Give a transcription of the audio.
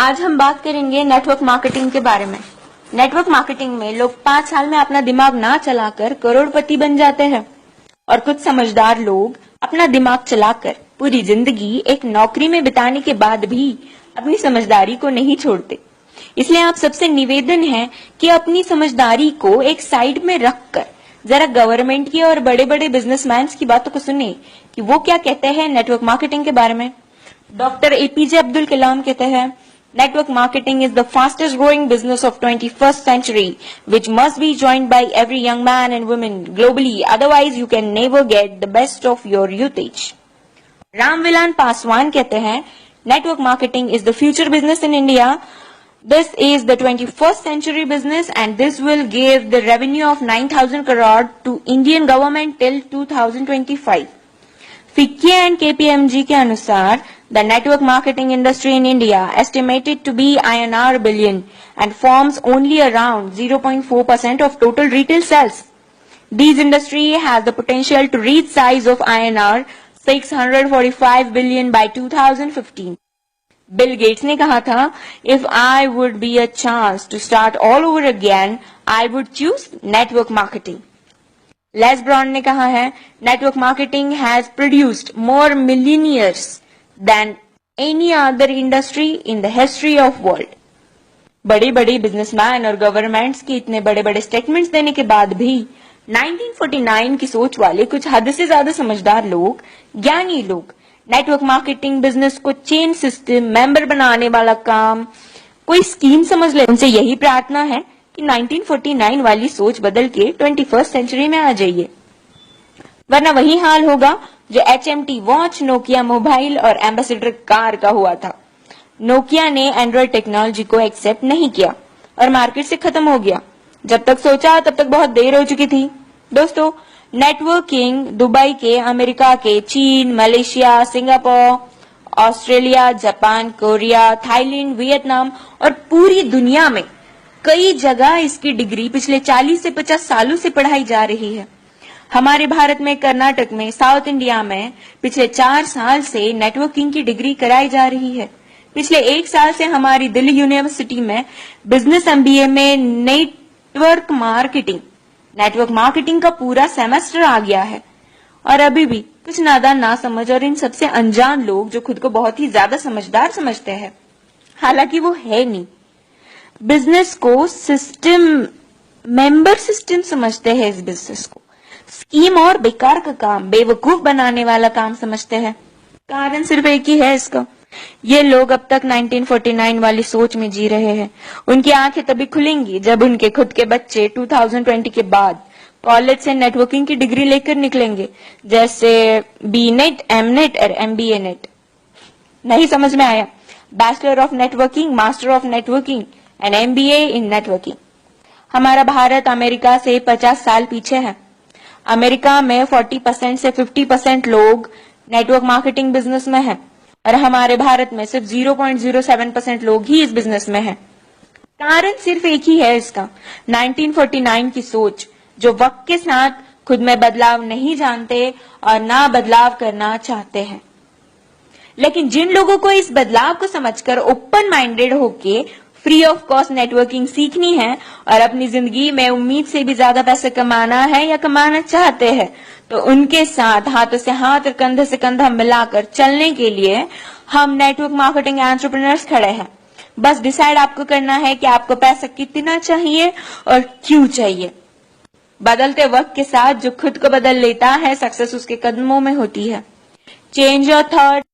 आज हम बात करेंगे नेटवर्क मार्केटिंग के बारे में। नेटवर्क मार्केटिंग में लोग 5 साल में अपना दिमाग ना चलाकर करोड़पति बन जाते हैं और कुछ समझदार लोग अपना दिमाग चलाकर पूरी जिंदगी एक नौकरी में बिताने के बाद भी अपनी समझदारी को नहीं छोड़ते। इसलिए आप सबसे निवेदन है कि अपनी समझदारी को एक साइड में रखकर जरा गवर्नमेंट की और बड़े बड़े बिजनेसमैन की बातों को सुने कि वो क्या कहते हैं नेटवर्क मार्केटिंग के बारे में। डॉक्टर एपीजे अब्दुल कलाम कहते हैं, Network marketing is the fastest growing business of 21st century, which must be joined by every young man and woman globally. Otherwise, you can never get the best of your youthage. Ramvilas Paswan कहते हैं, Network marketing is the future business in India. This is the 21st century business and this will give the revenue of 9,000 crore to Indian government till 2025. FICCI and KPMG के अनुसार the network marketing industry in India estimated to be INR billion and forms only around 0.4% of total retail sales. This industry has the potential to reach size of INR 645 billion by 2015. Bill Gates ने कहा था, if I would be a chance to start all over again, I would choose network marketing. Les Brown ने कहा है, network marketing has produced more millionaires than any other industry in the history of world. बड़े बड़े businessman और governments के इतने बड़े बड़े स्टेटमेंट्स देने के बाद भी 1949 की सोच वाले कुछ हद से ज्यादा समझदार लोग, ज्ञानी लोग नेटवर्क मार्केटिंग बिजनेस को चेन सिस्टम मेंबर बनाने वाला काम कोई स्कीम समझ ले। उनसे यही प्रार्थना है कि 1949 वाली सोच बदल के 21st सेंचुरी में आ जाइए, वरना वही हाल होगा जो HMT वॉच, नोकिया मोबाइल और एम्बेसडर कार का हुआ था। नोकिया ने एंड्रॉइड टेक्नोलॉजी को एक्सेप्ट नहीं किया और मार्केट से खत्म हो गया। जब तक सोचा तब तक बहुत देर हो चुकी थी। दोस्तों, नेटवर्किंग दुबई के, अमेरिका के, चीन, Malaysia, Singapore, Australia, Japan, Korea, Thailand, Vietnam और पूरी दुनिया में कई जगह इसकी डिग्री पिछले 40 से 50 सालों से पढ़ाई जा रही है। हमारे भारत में, कर्नाटक में, साउथ इंडिया में पिछले 4 साल से नेटवर्किंग की डिग्री कराई जा रही है। पिछले 1 साल से हमारी दिल्ली यूनिवर्सिटी में बिजनेस MBA में नेटवर्क मार्केटिंग का पूरा सेमेस्टर आ गया है। और अभी भी कुछ नादान ना समझ और इन सबसे अनजान लोग जो खुद को बहुत ही ज्यादा समझदार समझते हैं, हालांकि वो है नहीं, बिजनेस को सिस्टम, मेंबर सिस्टम समझते हैं। इस बिजनेस को स्कीम और बेकार का काम, बेवकूफ बनाने वाला काम समझते हैं। कारण सिर्फ एक ही है इसका, ये लोग अब तक 1949 वाली सोच में जी रहे हैं। उनकी आंखें तभी खुलेंगी जब उनके खुद के बच्चे 2020 के बाद कॉलेज से नेटवर्किंग की डिग्री लेकर निकलेंगे, जैसे BNet, MNet और MBA नेट। नहीं समझ में आया? Bachelor of networking, master of networking and MBA in networking. हमारा भारत अमेरिका से 50 साल पीछे है। अमेरिका में 40% से 50% लोग नेटवर्क मार्केटिंग बिजनेस में हैं और हमारे भारत में सिर्फ 0.07% लोग ही इस बिजनेस में हैं। कारण सिर्फ एक ही है इसका, 1949 की सोच, जो वक्त के साथ खुद में बदलाव नहीं जानते और ना बदलाव करना चाहते हैं। लेकिन जिन लोगों को इस बदलाव को समझकर ओपन माइंडेड होके फ्री ऑफ कॉस्ट नेटवर्किंग सीखनी है और अपनी जिंदगी में उम्मीद से भी ज्यादा पैसे कमाना है या कमाना चाहते हैं, तो उनके साथ हाथों से हाथ और कंधे से कंधा मिलाकर चलने के लिए हम नेटवर्क मार्केटिंग एंटरप्रेन्योर्स खड़े हैं। बस डिसाइड आपको करना है कि आपको पैसा कितना चाहिए और क्यों चाहिए। बदलते वक्त के साथ जो खुद को बदल लेता है, सक्सेस उसके कदमों में होती है। Change your thought,